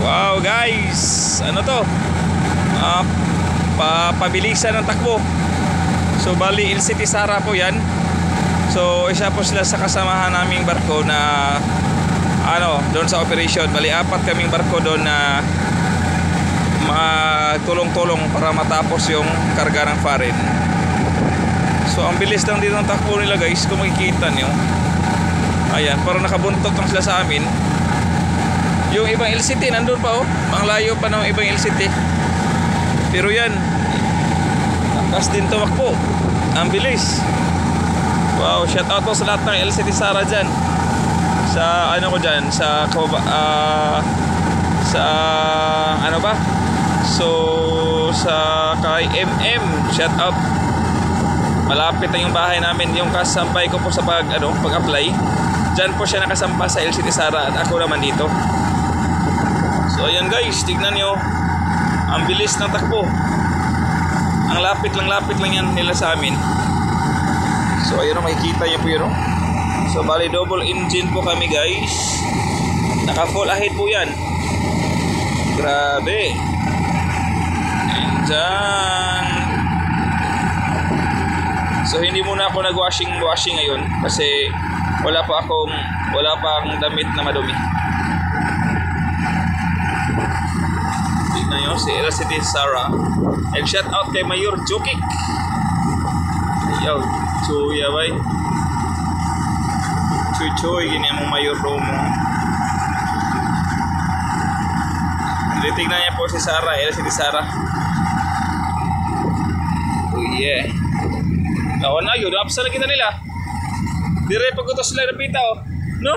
Wow guys, ano to? Pabilisan ng takbo. So bali LCT Sara po yan. So isa po sila sa kasamahan naming barko na doon sa operation. Bali apat kaming barko doon na matulong-tulong para matapos yung karga ng farin. So ang bilis lang dito ng takbo nila guys, kung makikita nyo. Ayan, parang nakabuntot lang sila sa amin. Yung ibang LCT nandun pa ang layo pa ng ibang LCT. Pero yan, takas din tumakbo. Ang bilis. Wow, shout out po sa lahat ng LCT Sara dyan. Sa sa kay MM, shout out. Malapit na yung bahay namin. Yung kasampay ko po sa pag-apply, dyan po siya nakasampa sa LCT Sara at ako naman dito. So ayan guys, tignan nyo. Ang bilis ng takbo. Ang lapit lang yan nila sa amin. So ayun o, makikita nyo po yun o. So bali double engine po kami guys. Naka full ahead po yan. Grabe. And dyan. So hindi muna ako nag-washing ngayon kasi wala pa akong damit na madumi. Tignan nyo si LCT Sara. And shout out kay Mayor Jokik. Yo, chuya bay. Chuy gini mo Mayor Romo. Tignan niya po si Sara, LCT Sara. Oh yeah. Nawan na yun, apsa na kita nila. Dire pagkutos sila napita no?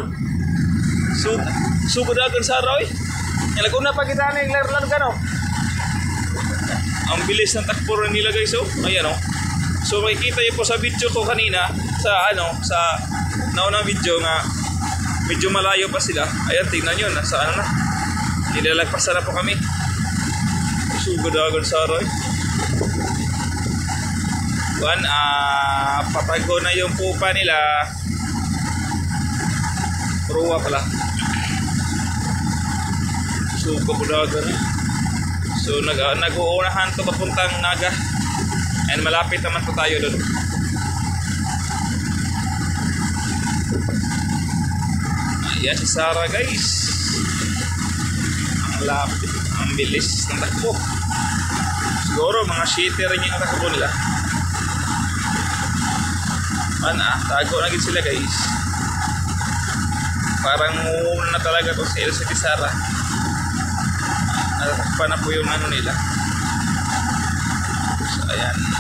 Sugodagan Sara yung laguna pa kita na yung laro ka Ang bilis ng takbo nila guys ayan So makikita yun po sa video ko kanina sa naunang video nga medyo malayo pa sila. Ayan, tingnan nyo, nasa na nilalagpasan na po kami. Sugodagan Sara patago na yung pupa nila. Proa pala. Sugodagan. So nag-uunahan to papuntang Naga. And malapit naman po tayo doon. Ayan si Sara guys. Ang lapit. Ang bilis ng takbo. Siguro mga shitter rin yung takbo nila. Tago na sila guys. Parang muna na talaga to si LCT Sara. Natakpan na po yung nila. So ayan.